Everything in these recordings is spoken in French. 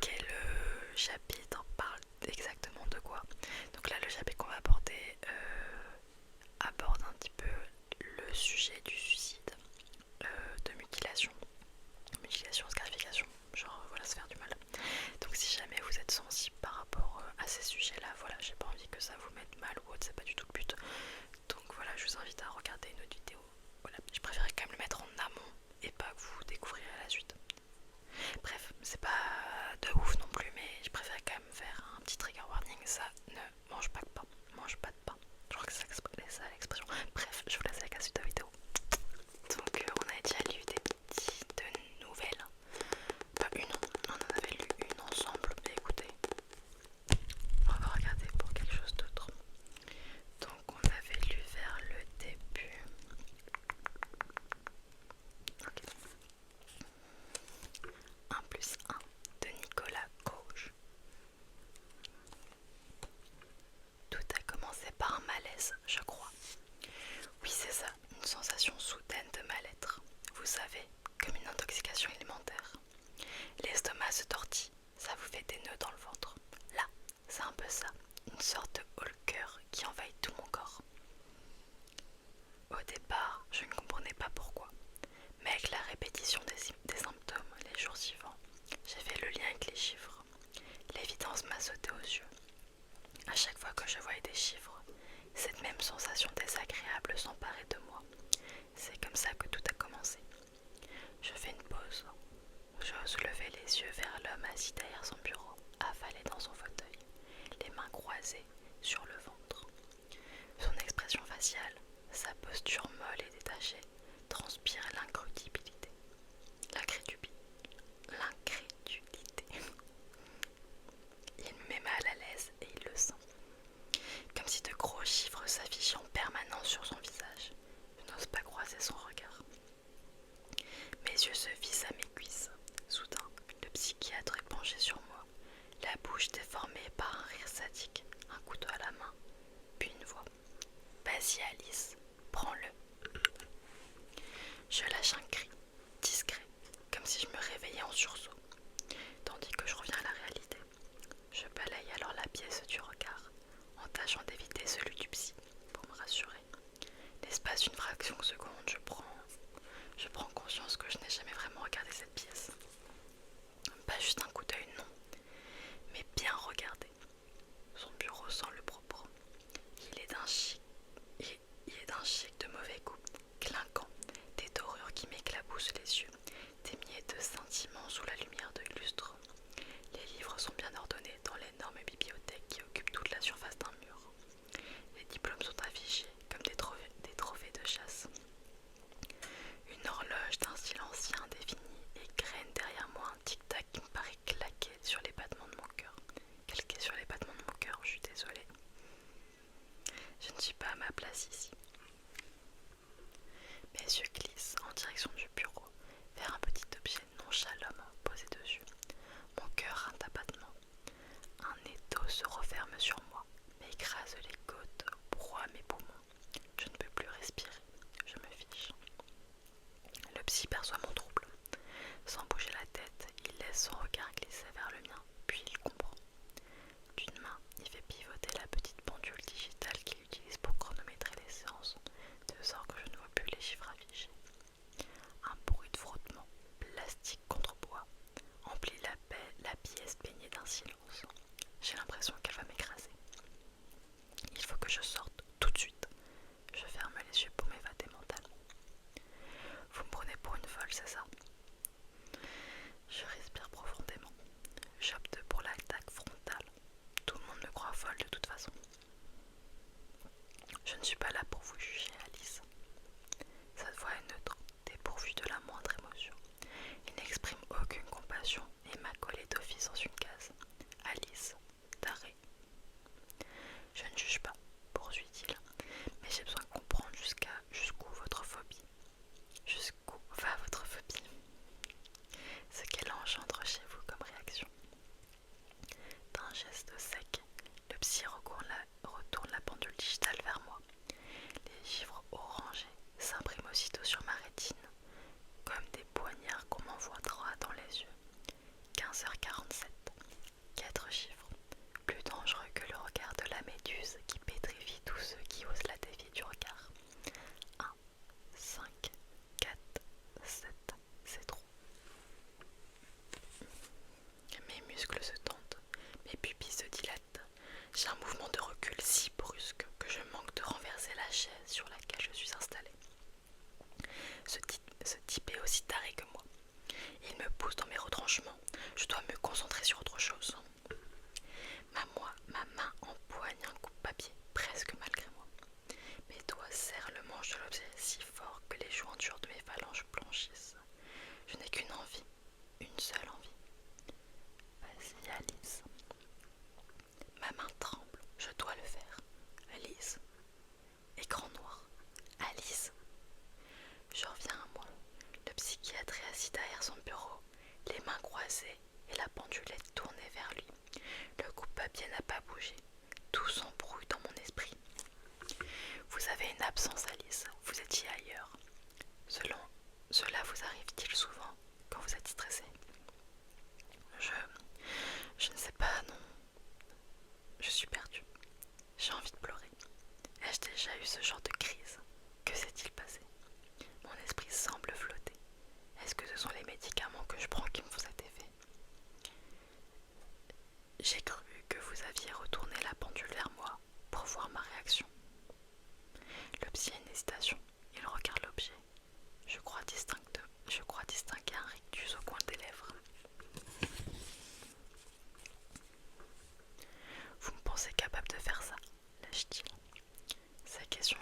quel chapitre parle exactement de quoi. Donc là, le chapitre qu'on va aborder aborde un petit peu le sujet du suicide, de mutilation, scarification, genre voilà, se faire du mal. Donc si jamais vous êtes sensible par rapport à ces sujets-là, voilà, j'ai pas envie que ça vous mette mal ou autre, c'est pas du tout le but. Donc voilà, je vous invite à regarder une autre vidéo. Voilà, je préférais quand même le mettre en amont et pas que vous découvriez à la suite. Bref, c'est pas de ouf non plus, mais je préférais quand même faire un petit trigger warning. Ça ne mange pas de pain, mange pas de pain. Je crois que c'est ça l'expression. Bref, je vous laisse avec la suite de la vidéo. Donc on a déjà lu des petites nouvelles. Pas une, on en avait lu une ensemble. Mais écoutez, on va regarder pour quelque chose d'autre. Donc on avait lu vers le début. Ok. 1 plus 1 de Nicolas Gauche. Tout a commencé par un malaise, je crois. Oui, c'est ça, une sensation soudaine de mal-être. Vous savez, comme une intoxication alimentaire. L'estomac se tortille, ça vous fait des nœuds dans le ventre. Là, c'est un peu ça, une sorte de haut-le-cœur qui envahit tout mon corps. Au départ, je ne comprenais pas pourquoi, mais avec la répétition des symptômes les jours suivants, j'ai fait le lien avec les chiffres. L'évidence m'a sauté aux yeux. À chaque fois que je voyais des chiffres, cette même sensation désagréable s'emparait de moi. C'est comme ça que tout a commencé. Je fais une pause. J'ose lever les yeux vers l'homme assis derrière son bureau, affalé dans son fauteuil, les mains croisées sur le ventre. Son expression faciale, sa posture molle et détachée, transpire l'incrédulité. L'incrédulité. Il me met mal à l'aise et il le sent. Comme si de gros chiffres s'affichaient en permanence sur son visage. Je n'ose pas croiser son regard. Mes yeux se fixent à mes cuisses. Soudain, le psychiatre est penché sur moi, la bouche déformée par un rire sadique, un couteau à la main, puis une voix. Vas-y Alice, prends-le. Je lâche un cri, discret, comme si je me réveillais en sursaut, tandis que je reviens à la réalité. Je balaye alors la pièce du regard, en tâchant d'éviter celui du psy, pour me rassurer. L'espace d'une fraction de seconde, je prends conscience que je n'ai jamais vraiment regardé cette pièce. Pas juste un coup d'œil, non, mais bien regardé. Son bureau sent le propre. Il est d'un chic, de mauvais goût, clinquant, des dorures qui m'éclaboussent les yeux, des miettes de sentiments sous la lumière de lustre. Les livres sont bien ordonnés dans l'énorme bibliothèque qui occupe toute la surface d'un mur. Les diplômes sont affichés comme des trophées de chasse. Une horloge d'un style ancien indéfini égrène derrière moi un tic-tac qui me paraît claquer sur les battements de mon cœur. Calqué sur les battements de mon cœur, je suis désolée. Je ne suis pas à ma place ici. Mes yeux glissent en direction du bureau, vers un petit objet nonchalamment posé dessus. Mon cœur un abattement. Un étau se referme sur moi, m'écrase les côtes, broie mes poumons. Je ne peux plus respirer, je me fiche. Le psy perçoit mon trouble. Sans bouger la tête, il laisse son regard glisser vers le mien, puis il comprend. D'une main, il fait pivoter la petite pendule digitale qu'il utilise pour chronométrer les séances, de sorte que je ne vois plus les chiffres affichés. Un bruit de frottement, plastique contre bois, emplit la pièce baignée d'un silence. J'ai l'impression qu'elle va m'écraser. Il faut que je sorte tout de suite. Je ferme les yeux pour m'évader mentalement. Vous me prenez pour une folle, c'est ça? Je respire profondément. J'opte pour l'attaque frontale. Tout le monde me croit folle de toute façon. Je ne suis pas là pour vous juger, Alice. Sa voix est neutre, dépourvue de la moindre émotion. Il n'exprime aucune compassion et m'a collé d'office dans une case. Alice, d'arrêt. Je ne juge pas, poursuit-il, mais j'ai besoin de comprendre jusqu'où votre phobie. Jusqu'où va votre phobie? Ce qu'elle engendre chez vous comme réaction. D'un geste sec, le psy retourne la pendule digitale vers moi. Les chiffres orangés s'impriment aussitôt sur ma rétine, comme des poignards qu'on m'envoie droit dans les yeux. 15h47. je dois me concentrer sur autre chose. Ma main empoigne un coupe-papier, presque malgré moi. Mes doigts serrent le manche de l'objet si fort que les jointures de mes phalanges blanchissent. Je n'ai qu'une envie, une seule envie. Vas-y, Alice. Ma main tremble, je dois le faire. Alice. Écran noir. Alice. Je reviens à moi. Le psychiatre est assis derrière son bureau, les mains croisées et la pendule est tournée vers lui. Le coupe-papier n'a pas bougé. Tout s'embrouille dans mon esprit. Vous avez une absence, Alice. Vous étiez ailleurs. Cela vous arrive-t-il souvent quand vous êtes stressée? Je ne sais pas, non. Je suis perdue. J'ai envie de pleurer. Ai-je déjà eu ce genre de crise? Que s'est-il passé? Mon esprit semble flotter. Est-ce que ce sont les médicaments que je prends qui me font cet effet? J'ai cru que vous aviez retourné la pendule vers moi pour voir ma réaction. Le psy a une hésitation. Il regarde l'objet. Je crois distinguer un rictus au coin des lèvres. Vous me pensez capable de faire ça? Lâche-t-il. Sa question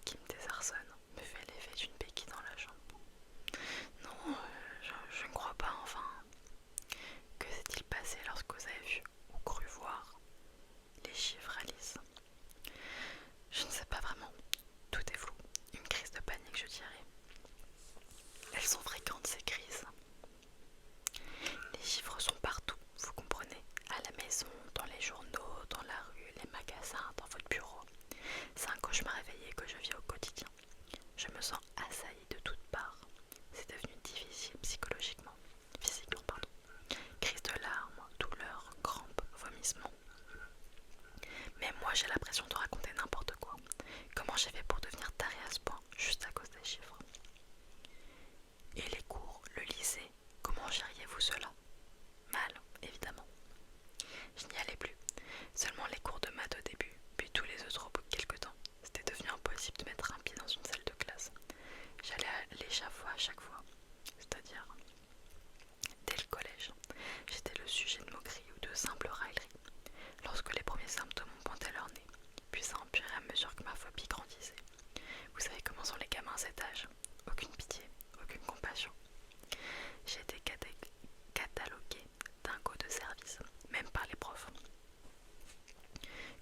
qui me désarçonne me fait l'effet d'une béquille dans la jambe. Non, je ne crois pas, enfin. Que s'est-il passé lorsque vous avez vu ou cru voir les chiffres, Alice? Je ne sais pas vraiment. Tout est flou. Une crise de panique, je dirais. Elles sont fréquentes, ces crises. Les chiffres sont partout, vous comprenez? À la maison, dans les journaux, dans la rue, les magasins, dans votre bureau. C'est un cauchemar éveillé que je vis au quotidien. Je me sens assaillie de toutes parts. C'est devenu difficile psychologiquement, physiquement, pardon. Crise de larmes, douleurs, crampes, vomissements. Mais moi j'ai l'impression de raconter n'importe quoi. Comment j'ai fait pour devenir tarée à ce point, juste à cause des chiffres? Et les cours, le lycée, comment gériez-vous cela? Mal, évidemment. Je n'y allais plus. Seulement les cours de maths au début, puis tous les autres au bout de quelques temps. C'était devenu impossible de mettre un pied dans une salle de classe. J'allais à l'échafaud à chaque fois. C'est-à-dire, dès le collège, j'étais le sujet de moqueries ou de simples railleries. Lorsque les premiers symptômes ont pointé leur nez, puis ça empirait à mesure que ma phobie grandissait. Vous savez comment sont les gamins à cet âge? Aucune pitié, aucune compassion. J'ai été cataloguée dingo de service, même par les profs.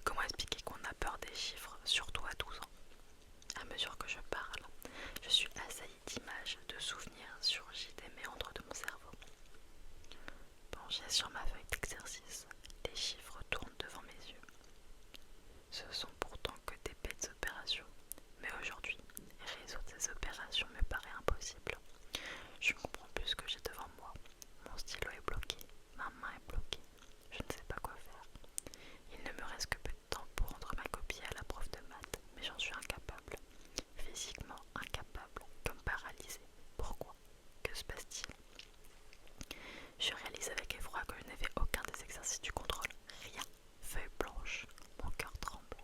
Comment expliquer qu'on a peur des chiffres, surtout à 12 ans? À mesure que je parle, je suis assaillie d'images, de souvenirs surgis des méandres de mon cerveau. Penchée sur ma feuille d'exercice, les chiffres tournent devant mes yeux. Ce sont pourtant que des bêtes opérations, mais aujourd'hui, résoudre ces opérations me paraît impossible. Je ne comprends plus ce que j'ai devant moi. Mon stylo est bloqué, ma main est bloquée. Je ne sais pas quoi faire. Il ne me reste que peu de temps pour rendre ma copie à la prof de maths, mais j'en suis incapable. Physiquement incapable, comme paralysée. Pourquoi? Que se passe-t-il? Je réalise avec effroi que je n'ai fait aucun des exercices du contrôle. Rien. Feuille blanche. Mon cœur tremble.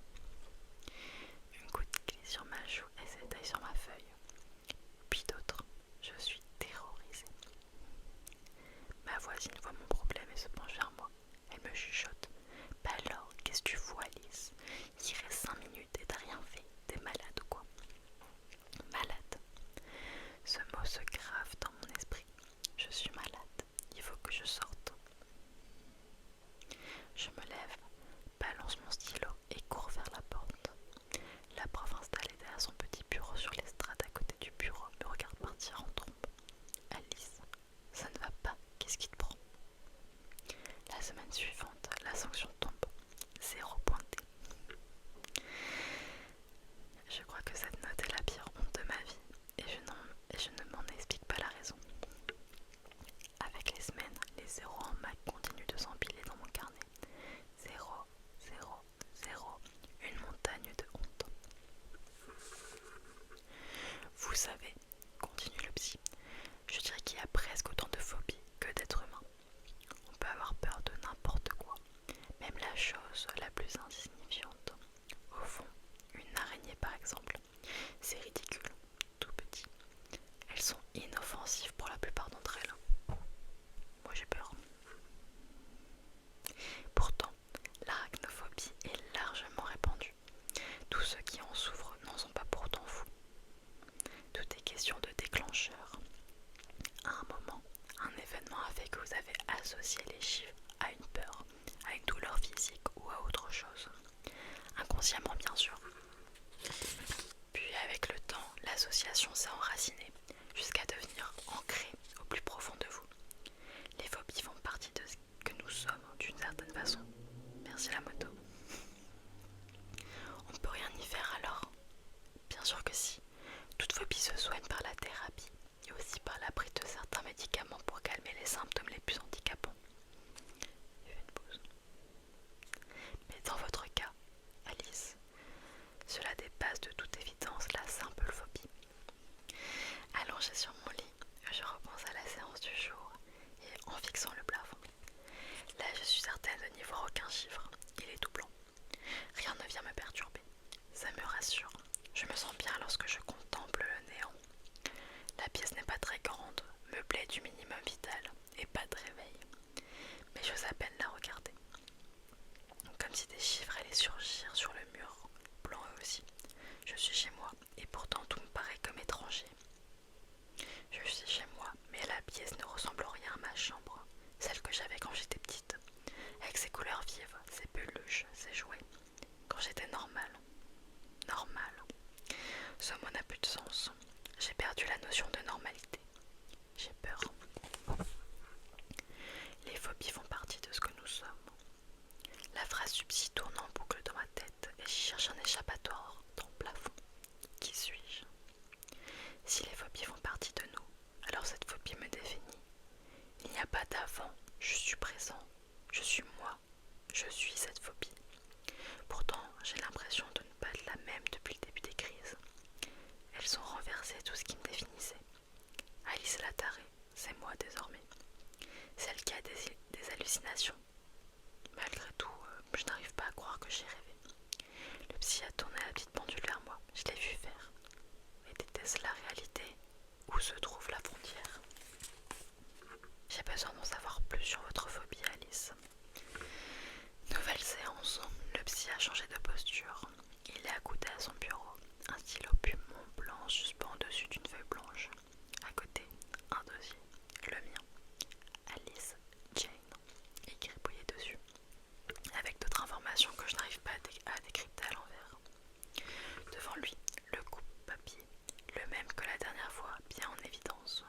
associer les chiffres à une peur, à une douleur physique ou à autre chose. Inconsciemment bien sûr. Puis avec le temps, l'association s'est enracinée jusqu'à devenir ancrée au plus profond de vous. Les phobies font partie de ce que nous sommes d'une certaine façon. Merci la moto. On ne peut rien y faire alors? Bien sûr que si. Toute phobie se soigne par la thérapie et aussi par la prise de certains médicaments pour calmer les symptômes les plus handicapants. Il y a une pause. Mais dans votre cas, Alice, cela dépasse de toute évidence la simple phobie. Allongée sur mon lit, je repense à la séance du jour et en fixant le plafond. Là, je suis certaine de n'y voir aucun chiffre. Il est tout blanc. Rien ne vient me perturber. Ça me rassure. Je me sens bien lorsque je contemple le néant. La pièce n'est pas très grande, meublée du minimum vital et pas de réveil. Mais j'ose à peine la regarder. Comme si des chiffres allaient surgir sur le mur, blanc eux aussi. Je suis chez moi et pourtant tout me paraît comme étranger. Je suis chez moi, mais la pièce ne ressemble en rien à ma chambre, celle que j'avais quand j'étais petite, avec ses couleurs vives, ses peluches, ses jouets. Quand j'étais normale. Normale. Ce mot n'a plus de sens. J'ai perdu la notion de normalité. J'ai peur. Les phobies font partie de ce que nous sommes. La phrase subside tourne en boucle dans ma tête et j'y cherche un échappatoire dans le plafond. Qui suis-je? Si les phobies font partie de nous, alors cette phobie me définit. Il n'y a pas d'avant, je suis présent, je suis moi, je suis cette phobie. Pourtant, j'ai l'impression de ne pas être la même depuis le début des crises. Elles ont renversé tout ce qui me définissait. Alice la tarée, c'est moi désormais. Celle qui a des hallucinations. Malgré tout, je n'arrive pas à croire que j'ai rêvé. Le psy a tourné la petite pendule vers moi, je l'ai vu faire. Était-ce la réalité? Où se trouve la frontière? J'ai besoin d'en savoir plus sur votre phobie, Alice. Nouvelle séance. Le psy a changé de posture. Il est accoudé à son bureau, un stylo Pumon blanc suspend au-dessus d'une feuille blanche. À côté, un dossier, le mien. Alice Jane, écrit gribouillé dessus, avec d'autres informations que je n'arrive pas à décrypter à l'envers. Devant lui, le coupe-papier, le même que la dernière fois, bien en évidence.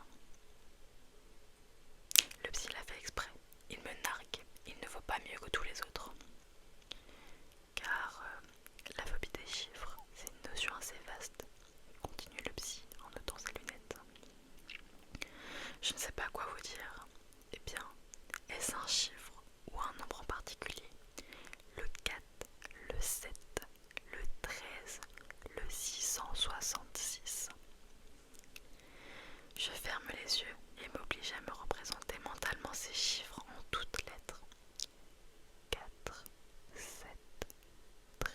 Le psy l'a fait exprès. Il me nargue. Il ne vaut pas mieux que tous les autres. Car la phobie des chiffres, c'est une notion assez vaste, continue le psy en notant ses lunettes. Je ne sais pas quoi vous dire. Eh bien, est-ce un chiffre ou un nombre en particulier? Le 4, le 7, le 13, le 666. Je ferme les yeux et m'oblige à me représenter mentalement ces chiffres en toutes lettres. 4, 7, 13,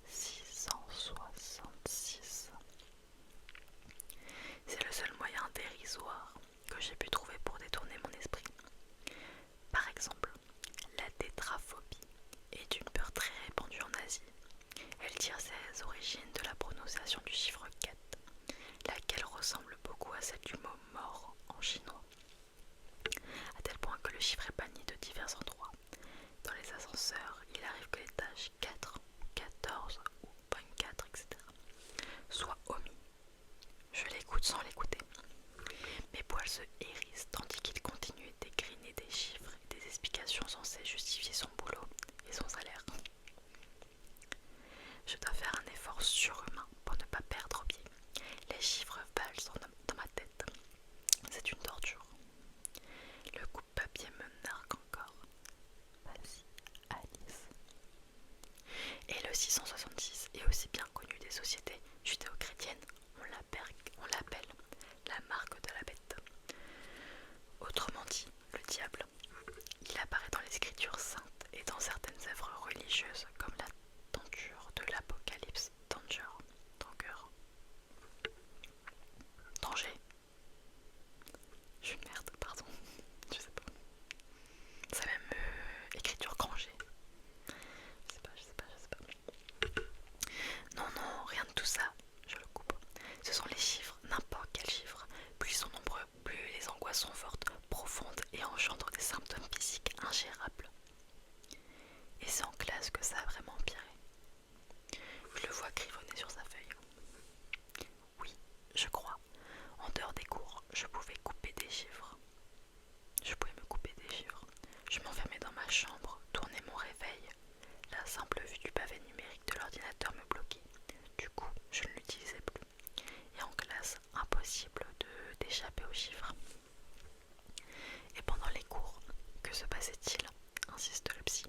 666. C'est le seul moyen dérisoire que j'ai pu trouver pour détourner mon esprit. Par exemple, la tétraphobie est une peur très répandue en Asie. Elle tire ses origines de la prononciation du chiffre 4, laquelle ressemble beaucoup à celle du mot mort en chinois, à tel point que le chiffre est banni de divers endroits. Dans les ascenseurs, il arrive que les tâches 4, 14 ou 24, etc. soient omis. Je l'écoute sans l'écouter. Mes poils se hérissent tandis qu'il continue d'égriner des chiffres et des explications censées justifier son boulot et son salaire. Je dois faire un effort surhumain pour ne pas perdre pied. Les chiffres valsent dans ma tête. C'est une torture. Le coupe-papier me nargue encore. Vas-y, Alice. Et le 666 est aussi bien connu des sociétés judéo-chrétiennes. On l'appelle la marque de la bête. Autrement dit, le diable. Il apparaît dans les écritures saintes et dans certaines œuvres religieuses comme la tenture de l'Apocalypse. Danger. Je suis une merde, pardon. Je sais pas. C'est même écriture crangée. Je sais pas. Non, rien de tout ça. chambre, tourner mon réveil. La simple vue du pavé numérique de l'ordinateur me bloquait. Du coup, je ne l'utilisais plus. Et en classe, impossible d'échapper aux chiffres. Et pendant les cours, que se passait-il? Insiste le psy.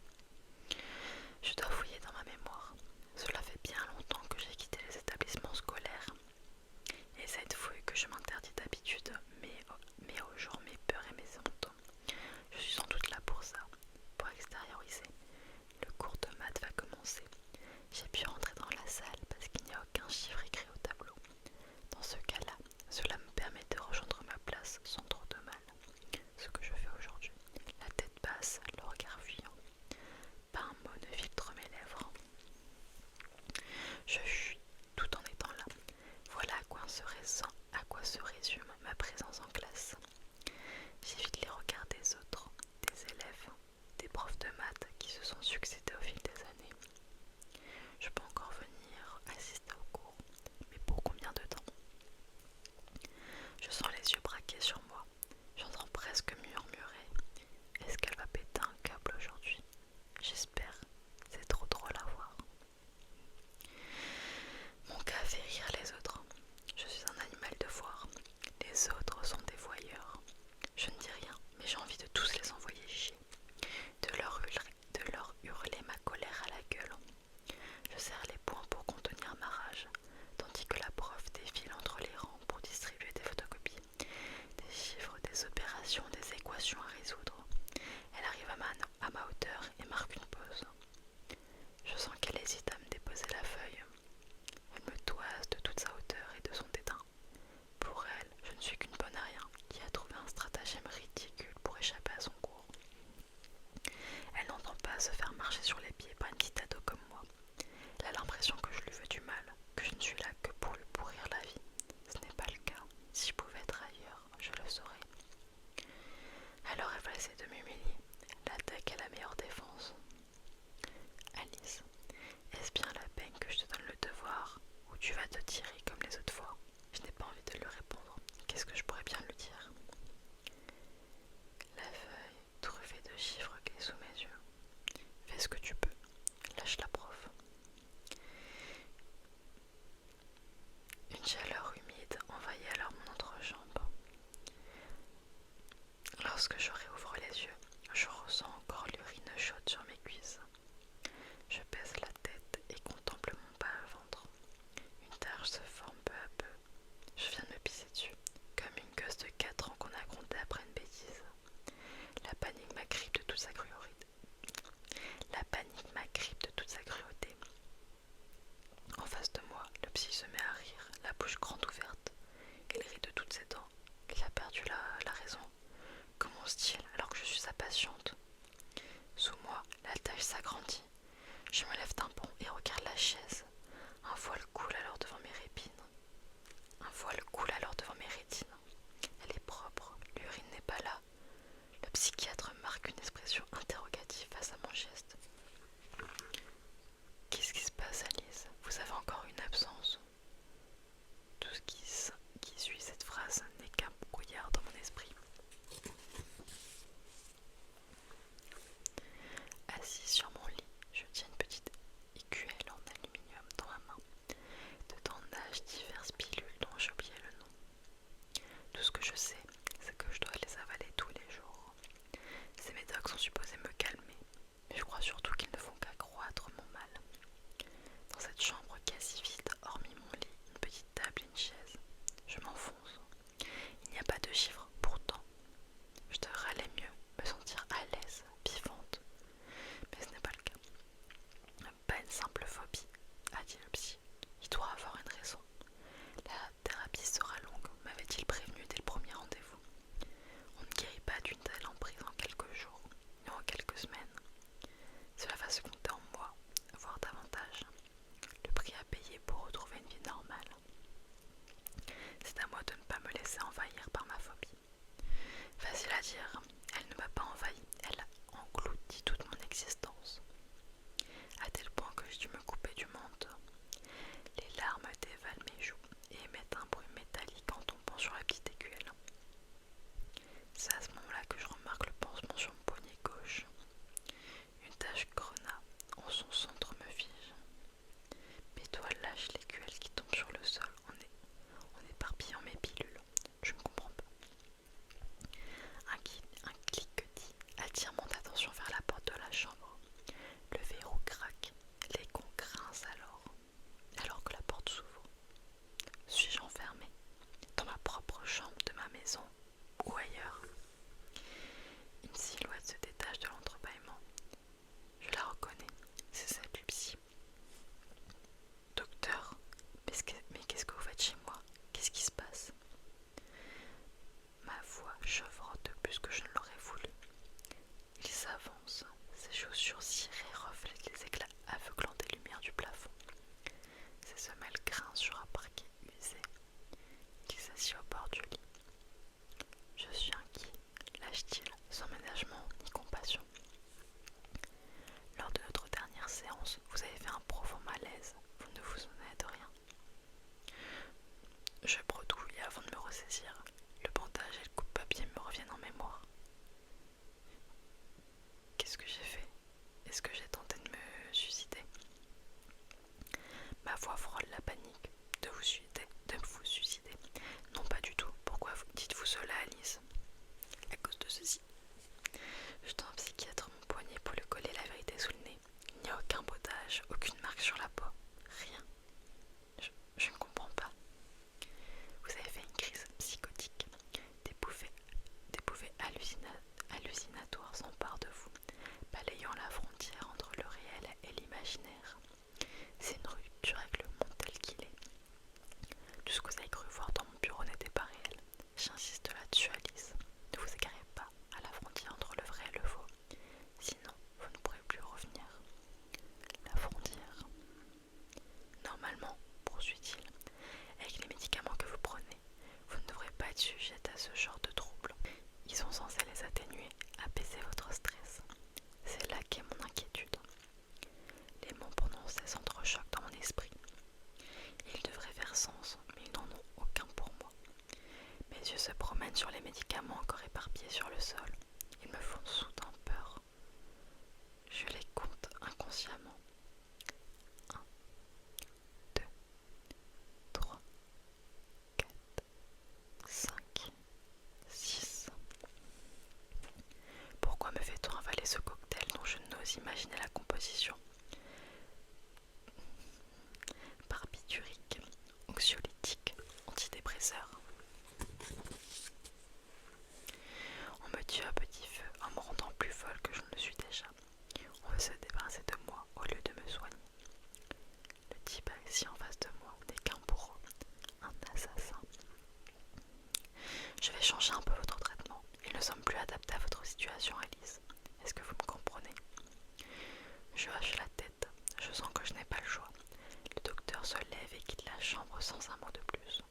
Je dois fouiller dans ma mémoire. Cela fait bien longtemps que j'ai quitté les établissements scolaires. Et cette fouille que je m'interdis d'habitude met au jour mes peurs et mes hontes. Je suis sans doute là pour ça, pour extérioriser. Le cours de maths va commencer. J'ai pu rentrer dans la salle parce qu'il n'y a aucun chiffre écrit au tableau. Dans ce cas-là, cela me permet de rejoindre ma place sans trop de mal. Ce que je fais aujourd'hui, la tête basse, le regard fuyant. Pas un mot ne filtre mes lèvres. Je fuis tout en étant là. Voilà à quoi se résume ma présence en classe. J'évite les regards des autres, des élèves, des profs de maths qui se sont succédés au fil des années. Je peux encore venir assister au cours, mais pour combien de temps? Je sens les yeux braqués sur moi. J'entends presque murmurer. Est-ce qu'elle va péter un câble aujourd'hui? J'espère. C'est trop drôle à voir. Mon cas fait rire les autres. Je suis un animal de foire. Les autres sont des voyeurs. Je ne dis rien, mais j'ai envie de tous les envoyer chier. De leur hurler ma colère à la gueule. Je serre les poings pour contenir ma rage, tandis que la prof défile entre les rangs pour distribuer des photocopies, des chiffres, des opérations, des équations à résoudre. Elle arrive à ma hauteur et marque une pause. Je sens qu'elle hésite à me déposer la feuille. Elle me toise de toute sa hauteur et de son dédain. Pour elle, je ne suis qu'une bonne à rien qui a trouvé un stratagème ridicule pour échapper à son cours. Elle n'entend pas se faire marcher sur les pieds par une petite ado comme moi. Elle a l'impression que je lui veux du mal, que je ne suis là que pour lui pourrir la vie. Ce n'est pas le cas. Si je pouvais être ailleurs, je le saurais. Alors elle va essayer de m'humilier. L'attaque est la meilleure défense. Alice, est-ce bien la peine que je te donne le devoir ou tu vas te tirer comme les autres fois? Je n'ai pas envie de lui répondre. Qu'est-ce que je pourrais bien lui dire? La feuille, truffée de chiffres qui est sous mes yeux. Fais ce que tu peux. Lâche la prof. Une chaleur humide envahit alors mon entrejambe. Lorsque je réouvre les yeux, je ressens encore l'urine chaude sur mes cuisses. Je baisse la tête et contemple mon bas à ventre. Une tache se forme peu à peu. Je viens de me pisser dessus, comme une gosse de 4 ans qu'on a grondé après une bêtise. La panique m'agrippe de toute sa cruauté. En face de moi, le psy se met à rire, la bouche grande ouverte. Il rit de toutes ses dents. Il a perdu la raison. Comment ose-t-il alors que je suis sa patiente? Sous moi, la tache s'agrandit. Je me lève d'un bond et regarde la chaise. Un voile coule alors devant mes rétines. Elle est propre, l'urine n'est pas là. Le psychiatre marque une expression interrogative face à mon geste. Qu'est-ce qui se passe, Alice? Vous avez encore une absence? Tout ce qui suit cette phrase n'est qu'un brouillard dans mon esprit. Assis sur mon lit, je tiens une petite écuelle en aluminium dans ma main. Dedans nagent diverses pilules dont j'ai oublié le nom. Tout ce que je sais, c'est que je dois les avaler tous les jours. Ces médocs sont supposés me situation, Alice. Est-ce que vous me comprenez? Je hoche la tête. Je sens que je n'ai pas le choix. Le docteur se lève et quitte la chambre sans un mot de plus.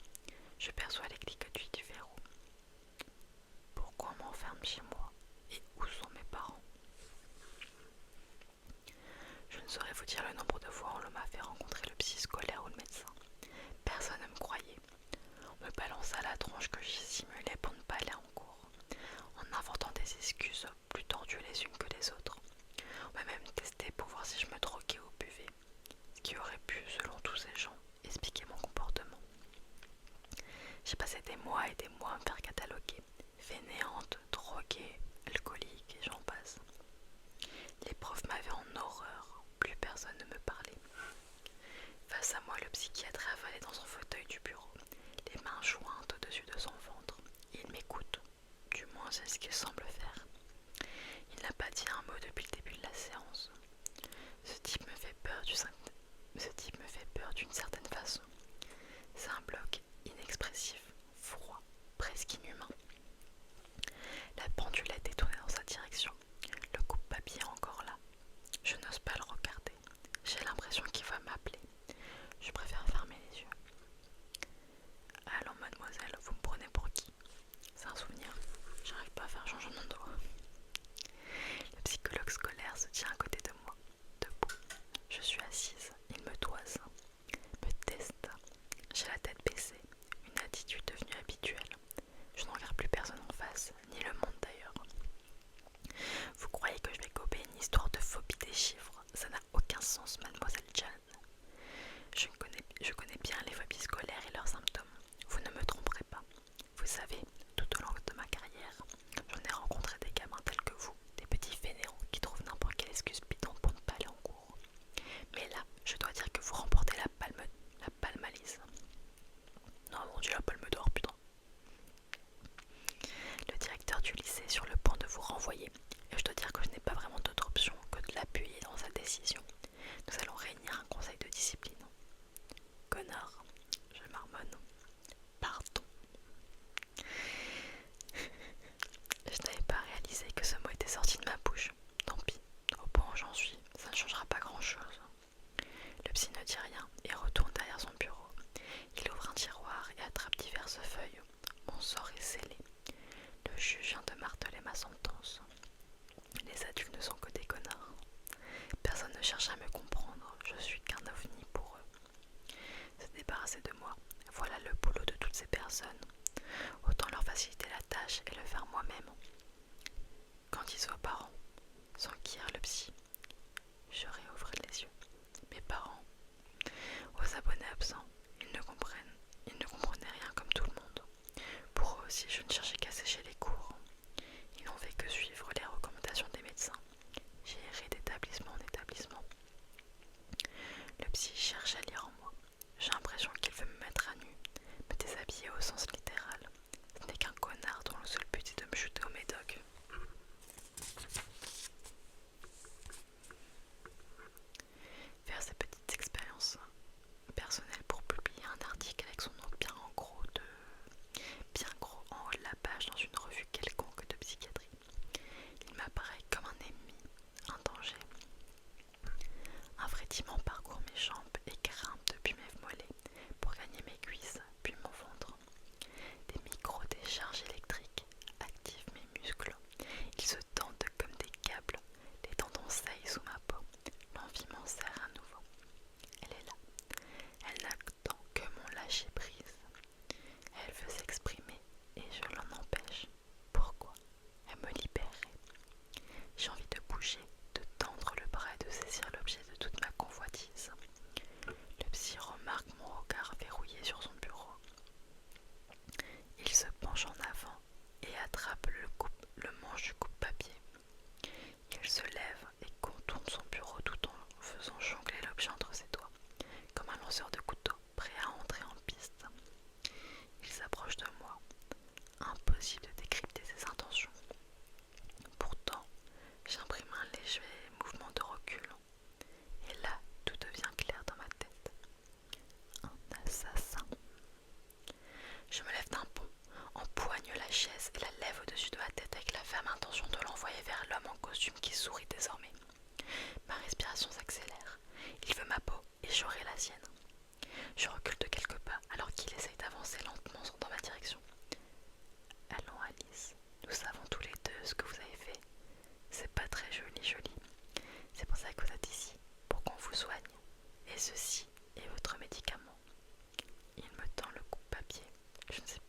Je perçois les cliquetis du verrou. Pourquoi on m'enferme chez moi? Et où sont mes parents? Je ne saurais vous dire le nombre de fois où on m'a fait rencontrer le psy scolaire ou le médecin. Personne ne me croyait. On me balança à la tronche que j'y simulais pour ne pas aller en cours, en inventant des excuses plus tordues les unes que les autres. On m'a même testé pour voir si je me droguais ou buvais, ce qui aurait pu, selon tous ces gens, expliquer mon comportement. J'ai passé des mois et des mois à me faire cataloguer, fainéante, droguée, alcoolique et j'en passe. Les profs m'avaient en horreur, plus personne ne me parlait. Face à moi, le psychiatre avalait dans son fauteuil du bureau, les mains jointes au-dessus de son ventre. Il m'écoute, du moins c'est ce qu'il semble faire. Il n'a pas dit un mot depuis le début de la séance. Ce type me fait peur d'une certaine façon. C'est un bloc inexpressif, froid, presque inhumain. La pendule est détournée dans sa direction. Le coupe-papier est encore là. Je n'ose pas le regarder. J'ai l'impression qu'il va m'appeler. Je préfère fermer les yeux. Alors mademoiselle, vous me prenez pour qui? C'est un souvenir. J'arrive pas à faire changement de dos. Le psychologue scolaire se tient à côté de moi, debout. Je suis assise, il me toise, me teste. J'ai la tête baissée, une attitude devenue habituelle. Je ne regarde plus personne en face, ni le monde d'ailleurs. Vous croyez que je vais gober une histoire de phobie des chiffres? Ça n'a aucun sens, mademoiselle Jan. Je connais bien les phobies scolaires et leurs symptômes. Vous ne me tromperez pas. Vous savez, tout au long de ma carrière, j'en ai rencontré des gamins tels que vous, des petits fainéants qui trouvent n'importe quelle excuse bidon pour ne pas aller en cours. Mais là, je dois dire que vous remportez la palme Alice. Non, mon Dieu, la palme d'or, putain. Le directeur du lycée est sur le point de vous renvoyer, et je dois dire que je n'ai pas vraiment d'autre option que de l'appuyer dans sa décision. Nous allons réunir un conseil de discipline. Connard, je marmonne. Pardon. Je n'avais pas réalisé que ce mot était sorti de ma bouche. Tant pis, au point où j'en suis, ça ne changera pas grand-chose. Le psy ne dit rien et retourne derrière son bureau. Il ouvre un tiroir et attrape diverses feuilles. Mon sort est scellé. Le juge vient de marteler ma sentence. Les adultes ne sont que des connards. Personne ne cherche à me comprendre, je suis qu'un ovni pour eux. Se débarrasser de moi, voilà le boulot de toutes ces personnes. Autant leur faciliter la tâche et le faire moi-même. Quand ils soient parents, s'enquiert le psy. Je réouvre les yeux. Mes parents, aux abonnés absents, ils ne comprenaient rien comme tout le monde. Pour eux aussi, je ne cherchais qu'à sécher les cours. Ils n'ont fait que suivre les recommandations des médecins. J'ai erré d'établissement en établissement. Le psy cherche à lire en moi. J'ai l'impression qu'il veut me mettre à nu, me déshabiller au sens littéral. Ce n'est qu'un connard dont le seul but est de me jeter au médoc. Faire ces petites expériences personnelles pour publier un article avec son nom bien gros en haut de la page dans une revue quelconque de psychiatrie. Il m'apparaît comme un ennemi, un danger. Un frétiment parcourt mes jambes et grimpe depuis mes mollets pour gagner mes cuisses, puis mon ventre. Des micro-décharges électriques activent mes muscles. Ils se tendent comme des câbles. Les tendons saillent sous ma peau. L'envie m'en serre à nouveau. Elle est là. Elle n'attend que mon lâcher prise. Elle veut s'exprimer et je l'en empêche. Pourquoi? Elle me libérerait. J'ai envie de bouger, de tendre le bras et de saisir l'objet de toute ma convoitise. Le psy remarque mon regard verrouillé sur son bureau. Il se penche en avant et attrape le manche du coupe-papier. Il se lève et contourne son bureau tout en faisant jongler l'objet entre ses doigts, comme un lanceur de couteau prêt à entrer en piste. Il s'approche de moi. Impossible de décrypter ses intentions. Pourtant, j'imprime un léger mouvement de recul. Et là, tout devient clair dans ma tête. Un assassin. Je me lève d'un bond, empoigne la chaise et la lève au-dessus de ma tête avec la ferme intention de l'envoyer costume qui sourit désormais. Ma respiration s'accélère. Il veut ma peau et j'aurai la sienne. Je recule de quelques pas alors qu'il essaye d'avancer lentement dans ma direction. Allons Alice, nous savons tous les deux ce que vous avez fait. C'est pas très joli. C'est pour ça que vous êtes ici, pour qu'on vous soigne. Et ceci est votre médicament. Il me tend le coupe-papier. Je ne sais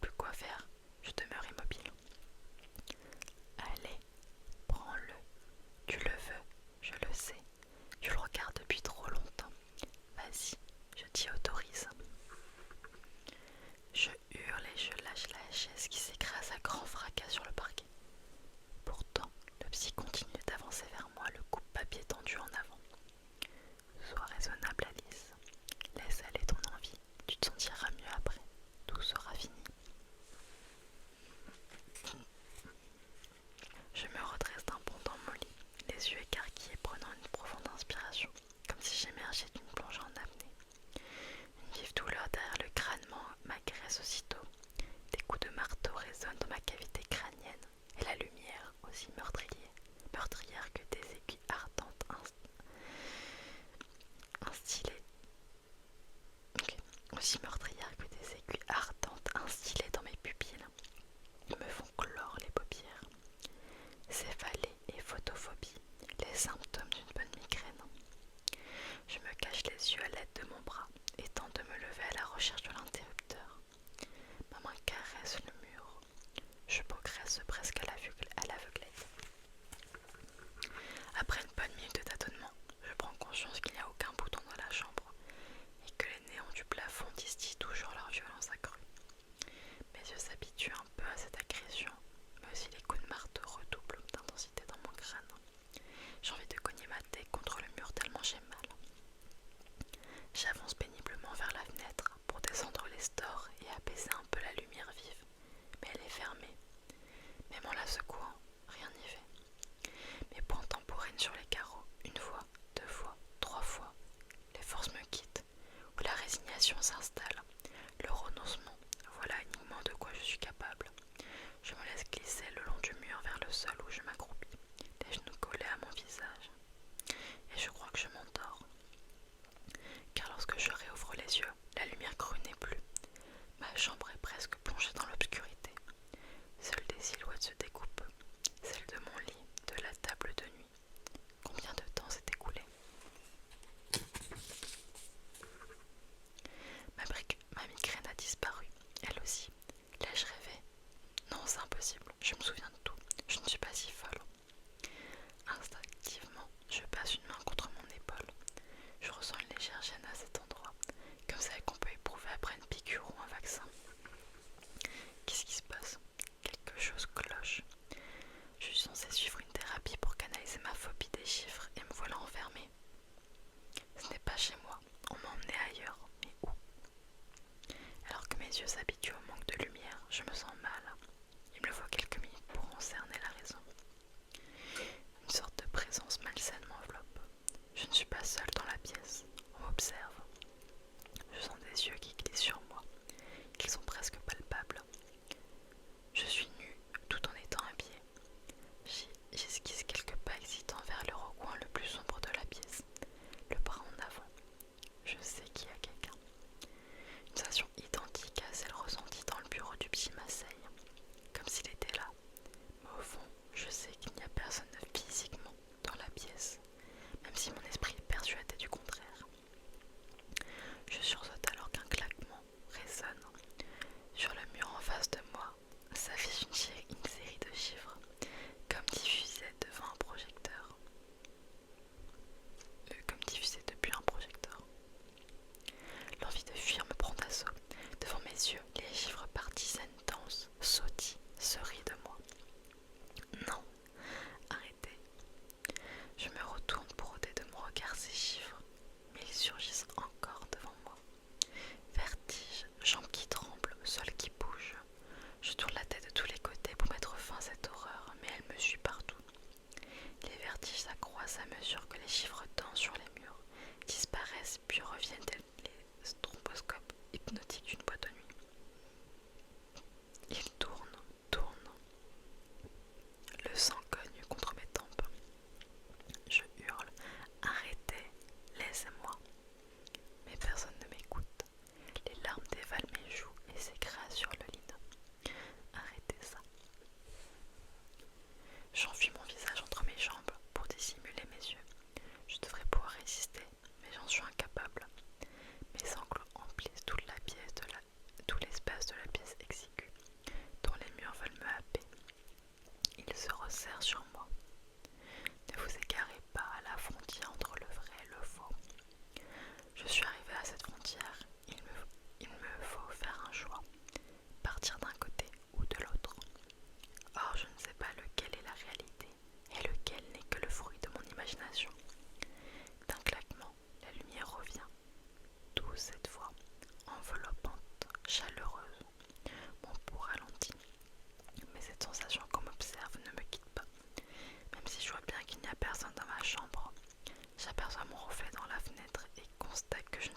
plus quoi faire. Je demeure immobile. Allez, prends-le. Tu le veux, je le sais. Tu le regardes depuis trop longtemps. Vas-y, je t'y autorise. Je hurle et je lâche la chaise qui s'écrase à grand fracas sur le parquet. Pourtant, le psy continue d'avancer vers moi, le coupe-papier tendu en avant. Sois raisonnable, Alice. Laisse aller ton envie. Tu te sentiras mieux après. Tout sera fini. Je me redresse d'un bond dans mon lit, les yeux écarquillés, prenant une profonde inspiration, comme si j'émergeais d'une plongée en apnée. Une vive douleur derrière le crâne m'agresse aussitôt. Des coups de marteau résonnent dans ma cavité crânienne, et la lumière, aussi meurtrière que des aiguilles ardentes instillées dans mes pupilles, me font clore les paupières. Céphalée et photophobie, les symptômes d'une bonne migraine. Je me cache les yeux à l'aide de mon bras et tente de me lever à la recherche de l'interrupteur. Ma main caresse le mur. Je progresse presque à l'aveuglette. Après une bonne minute de tâtonnement, je prends conscience qu'il n'y a aucun bouton dans la chambre et que les néons du plafond distillent toujours leur violence accrue. Mes yeux s'habituent un peu à cette agression, mais aussi les coups de marteau redoublent d'intensité dans mon crâne. J'ai envie de cogner ma tête contre le mur tellement j'ai mal. J'avance péniblement vers la fenêtre pour descendre les stores et apaiser un peu la lumière vive, mais elle est fermée. Même en la secouant, rien n'y fait. Mes poings tambourine sur les carreaux, une fois, deux fois, trois fois. Les forces me quittent, ou la résignation s'installe, le renoncement. Voilà uniquement de quoi je suis capable. Je me laisse glisser le long du mur vers le sol où je m'accroupis, les genoux collés à mon visage. Et je crois que je m'endors. Car lorsque je réouvre les yeux, la lumière crue n'est plus. Ma chambre est presque plongée dans l'obscurité. Seules des silhouettes se découpent, celle de mon lit, de la table de nuit. Combien de temps s'est écoulé? Ma migraine a disparu, elle aussi. L'ai-je rêvé? Non, c'est impossible, je me souviens de tout, je ne suis pas si folle. Instinctivement, je passe une main contre mon épaule. Je ressens une légère gêne à cet endroit, comme celle qu'on peut éprouver après une piqûre ou un vaccin. Qu'est-ce qui se passe? Quelque chose cloche. Je suis censée suivre une thérapie pour canaliser ma phobie des chiffres et me voilà enfermée. Ce n'est pas chez moi, on m'a emmenée ailleurs, mais où? Alors que mes yeux s'habituent au manque de lumière, je me sens mal. Il me faut quelques minutes pour en cerner la raison. Une sorte de présence malsaine m'enveloppe. Je ne suis pas seule dans la pièce, on m'observe. Je sens des yeux qui glissent sur moi. Ils sont presque palpables. Je suis nue tout en étant habillée. J'esquisse quelques pas excitants vers le recoin le plus sombre de la pièce, le bras en avant. Je sais qu'il y a quelqu'un. Une sensation identique à celle ressentie dans le bureau du psy m'assaille, comme s'il était là. Mais au fond, je sais qu'il n'y a personne physiquement dans la pièce, même si mon esprit est persuadé du contraire. Je sursaute alors qu'un claquement résonne. Sur le mur en face de moi s'affiche une série de chiffres, comme diffusés devant un projecteur. Comme diffusés depuis un projecteur. L'envie de fuir me prend d'assaut. Devant mes yeux, les chiffres par dizaines dansent, sautillent, se rient de moi. Non, arrêtez. Je me retourne pour ôter de mon regard ces chiffres, mais ils surgissent encore devant moi. Vertige, jambes qui tremblent, sol qui bouge. Je tourne la tête de tous les côtés pour mettre fin à cette horreur, mais elle me suit partout. Les vertiges s'accroissent à mesure que les chiffres dansent sur les murs, disparaissent puis reviennent tels les stromboscopes hypnotiques d'une boîte de nuit. Ils tournent. Le sang cogne contre mes tempes.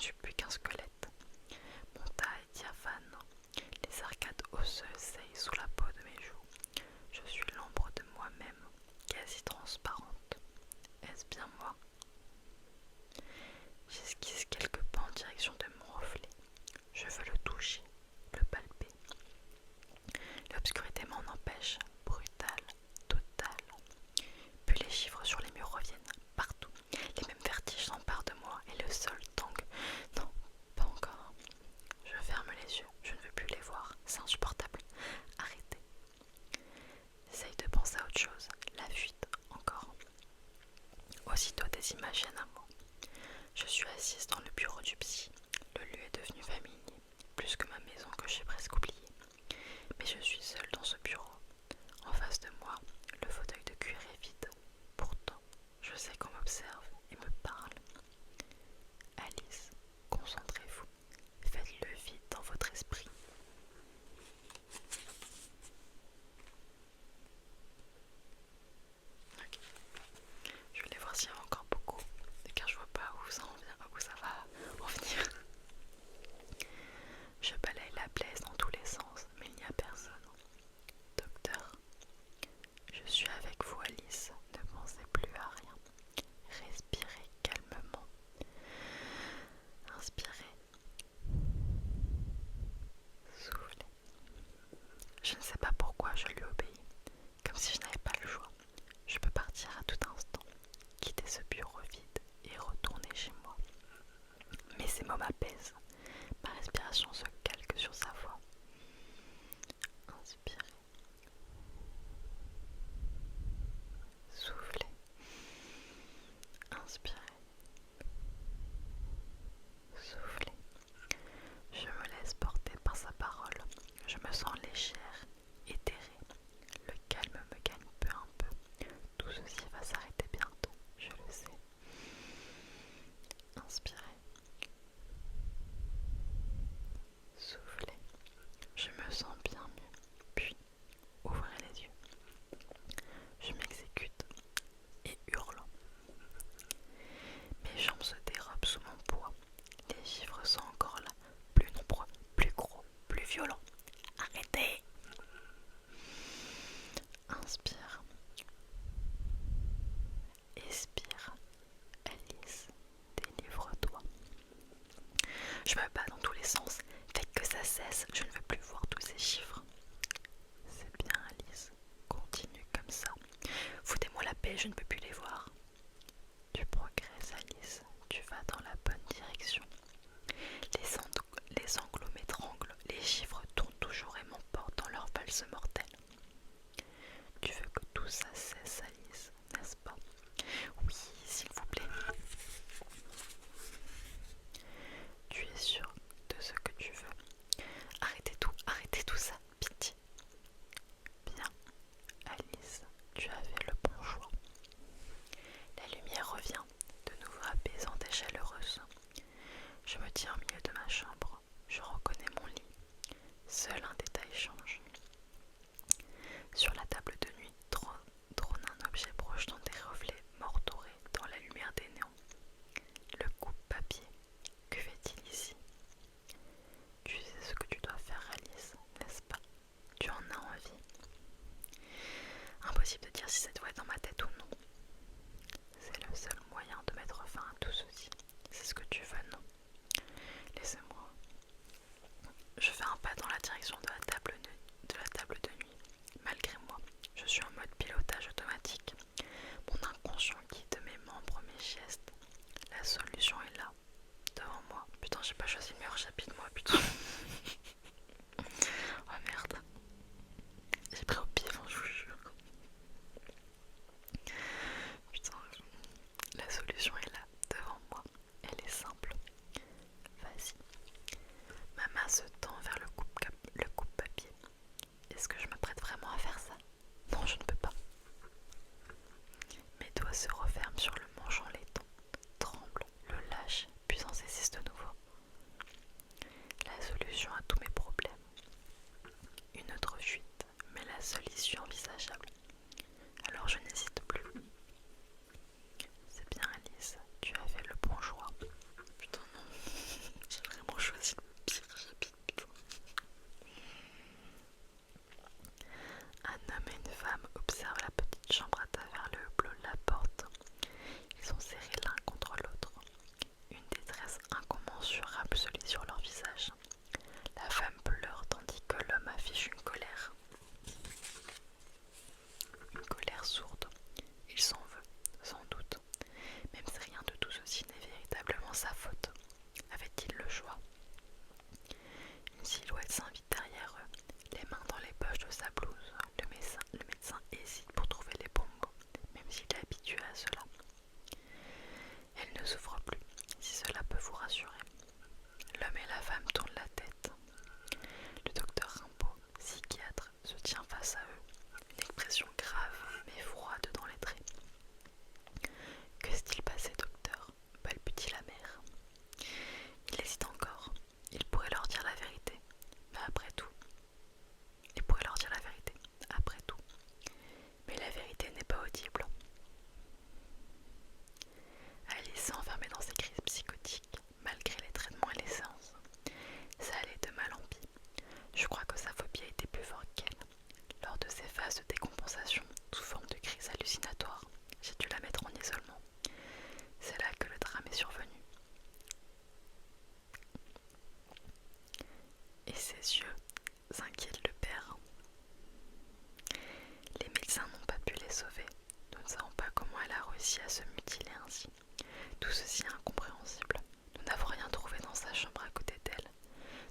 ne suis plus qu'un squelette. Mon tas est diaphane, les arcades osseuses saillent sous la peau de mes joues. Je suis l'ombre de moi-même, quasi transparente. Est-ce bien moi? J'esquisse quelques pas en direction de mon reflet. Je veux le toucher, le palper. L'obscurité m'en empêche, brutale, totale. Puis les chiffres sur les murs reviennent, partout. Les mêmes vertiges s'emparent de moi et le sol tangue. Non, pas encore. Je ferme les yeux, je ne veux plus les voir, c'est insupportable. Arrêtez. J'essaye de penser à autre chose, la fuite, encore. Aussitôt des images viennent à moi. Je suis assise dans le bureau du psy. Le lieu est devenu familier, plus que ma maison que j'ai presque oubliée. Mais je suis seule dans ce bureau. En face de moi, le fauteuil de cuir est vide. Pourtant, je sais qu'on m'observe et me parle. Alice, concentrez-vous. Faites-le vite dans votre esprit. Ok. Je vais voir s'il y en a encore beaucoup, car je vois pas où ça va en venir. Je balaye la place dans tous les sens, mais il n'y a personne. Docteur, je suis avec vous, Alice. Ne pensez plus à rien. Respirez calmement. Inspirez. Soufflez. Je ne sais pas pourquoi je lui obéis, comme si je n'avais pas le choix. Je peux partir à tout instant, quitter ce bureau vide et retourner chez moi. Mais ces mots m'apaisent. Ma respiration se calque sur sa voix. Inspirez. Soufflez. Inspirez. Soufflez. Je me laisse porter par sa parole. Je me sens légère, éthérée. Le calme me gagne peu à peu. Tout ceci va s'arrêter bientôt, je le sais. Inspirez. Soufflez. Je me sens bien mieux. Puis, ouvrez les yeux. Je m'exécute et hurle. Mes jambes se dérobent sous mon poids. Les chiffres sont encore là, plus nombreux, plus gros, plus violents. Arrêtez! Inspire. Expire. Alice, délivre-toi. Je me bats dans tous les sens. Faites que ça cesse, je ne veux plus voir tous ces chiffres. C'est bien, Alice. Continue comme ça. Foutez-moi la paix, je ne peux plus les voir. Tu progresses, Alice. Tu vas dans la bonne direction. Les sanglots m'étranglent, les chiffres tournent toujours et m'emportent dans leur valse mortelle. Tu veux que tout ça cesse, Alice, n'est-ce pas? Oui, s'il vous plaît. Tu es sûre de ce que tu veux? Arrêtez tout ça, pitié. Bien, Alice, tu as fait le bon choix. La lumière revient, de nouveau apaisante et chaleureuse. Je me tiens au milieu de ma chambre. Je reconnais mon lit. Seul un détail change. Sur la table de nuit à se mutiler ainsi. Tout ceci est incompréhensible. Nous n'avons rien trouvé dans sa chambre à côté d'elle.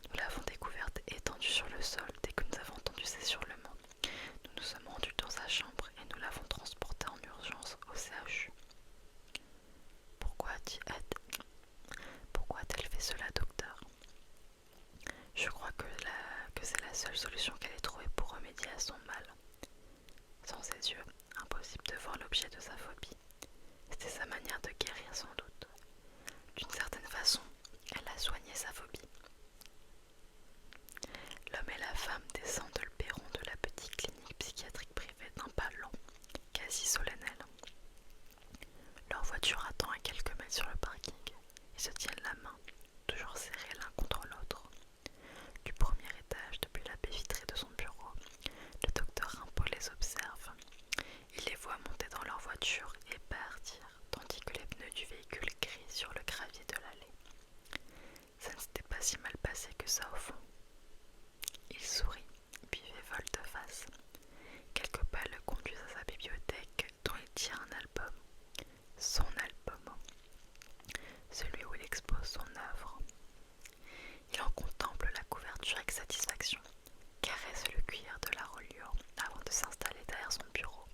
Nous l'avons découverte étendue sur le sol dès que nous avons entendu ses hurlements. Nous nous sommes rendus dans sa chambre et nous l'avons transportée en urgence au CHU. Pourquoi a-t-elle fait cela, docteur? Je crois que c'est la seule solution qu'elle ait trouvée pour remédier à son mal. Sans ses yeux, impossible de voir l'objet de sa phobie. C'était sa manière de guérir sans doute. D'une certaine façon, elle a soigné sa phobie. L'homme et la femme descendent le perron de la petite clinique psychiatrique privée d'un pas lent, quasi solennel. Leur voiture attend à quelques mètres sur le parking. Ils se tiennent la main, toujours serrés l'un contre l'autre. Du premier étage, depuis la baie vitrée de son bureau, le docteur Rimbaud les observe. Il les voit monter dans leur voiture et partir, tandis que les pneus du véhicule crient sur le gravier de l'allée. Ça ne s'était pas si mal passé que ça au fond. Il sourit, puis fait volte-face. Quelques pas le conduisent à sa bibliothèque, dont il tire un album. Son album, celui où il expose son œuvre. Il en contemple la couverture avec satisfaction, caresse le cuir de la reliure avant de s'installer derrière son bureau.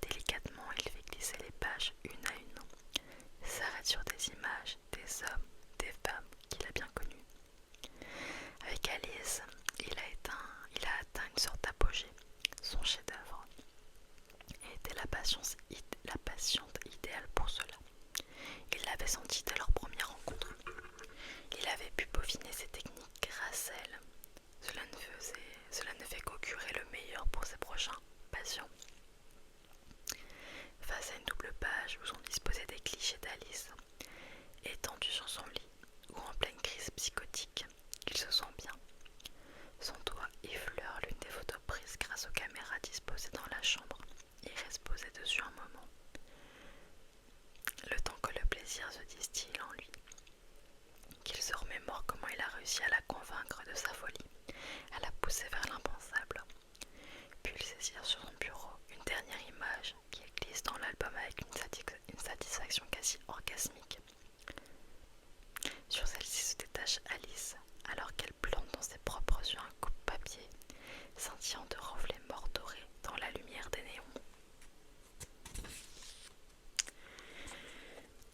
Délicatement, il fait glisser les pages une à une, s'arrête sur des images, des hommes, des femmes qu'il a bien connus. Avec Alice, il a atteint une sorte d'apogée, son chef-d'œuvre, et était la patiente idéale pour cela. Il l'avait senti dès leur première rencontre. Il avait pu peaufiner ses techniques grâce à elle. Cela ne fait qu'augurer le meilleur pour ses prochains patients. Face à une double page où sont disposés des clichés d'Alice, étendu sur son lit ou en pleine crise psychotique, il se sent bien. Son doigt effleure l'une des photos prises grâce aux caméras disposées dans la chambre et reste posé dessus un moment. Le temps que le plaisir se distille en lui, qu'il se remémore comment il a réussi à la convaincre de sa folie, à la pousser vers l'impensable. Puis il saisit sur son bureau une dernière image qu'il glisse dans l'album avec une satisfaction quasi orgasmique. Sur celle-ci se détache Alice, alors qu'elle plante dans ses propres yeux un coupe-papier, scintillant de reflets morts dorés dans la lumière des néons.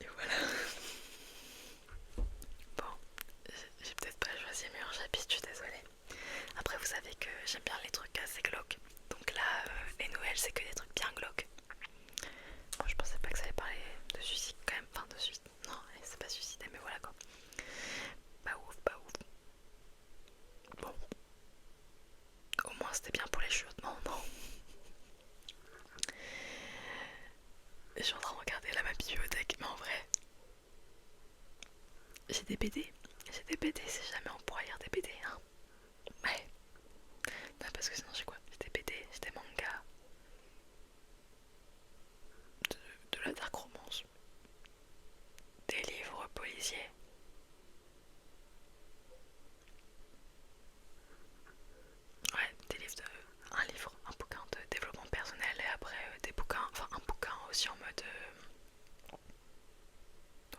Et voilà. Bon, j'ai peut-être pas choisi le meilleur chapitre, je suis désolée. Après, vous savez que j'aime bien les trucs assez glauques. Donc là, les nouvelles, c'est que des trucs bien glauques. Bon, je pensais pas que ça allait parler de suicide quand même. Enfin, de suicide. Non, c'est pas suicidé, mais voilà quoi. Pas ouf, pas ouf. Bon. Au moins, c'était bien pour les chiottes. Non, non. Je suis en train de regarder là ma bibliothèque, mais en vrai, j'ai des BD. J'ai des BD, si jamais on pourra lire des BD, hein. Ouais. Non, parce que sinon j'ai quoi? J'ai des BD, j'ai des mangas. De la dark romance. Des livres policiers. Ouais, un bouquin de développement personnel et après des bouquins, enfin un bouquin aussi en mode...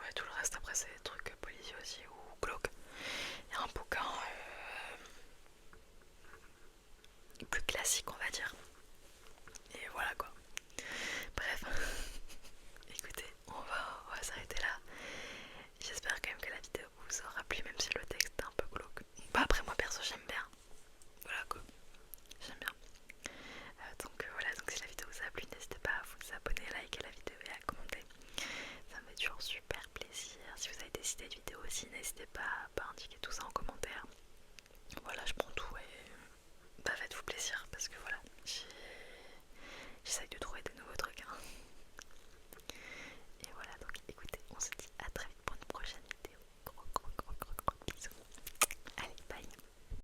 ouais, tout le reste après c'est des trucs policiers aussi ou glauques. Et un bouquin plus classique on va dire. Et voilà quoi. Bref, écoutez, on va s'arrêter là. J'espère quand même que la vidéo vous aura plu même si le texte est un peu glauque. Bah après moi perso j'aime bien. Voilà quoi, j'aime bien. Donc voilà, donc si la vidéo vous a plu, n'hésitez pas à vous abonner, à liker la vidéo et à commenter. Ça me fait toujours super plaisir. Si vous avez des idées de vidéos aussi, n'hésitez pas à indiquer tout ça en commentaire. Voilà, je prends tout et bah faites-vous plaisir parce que voilà,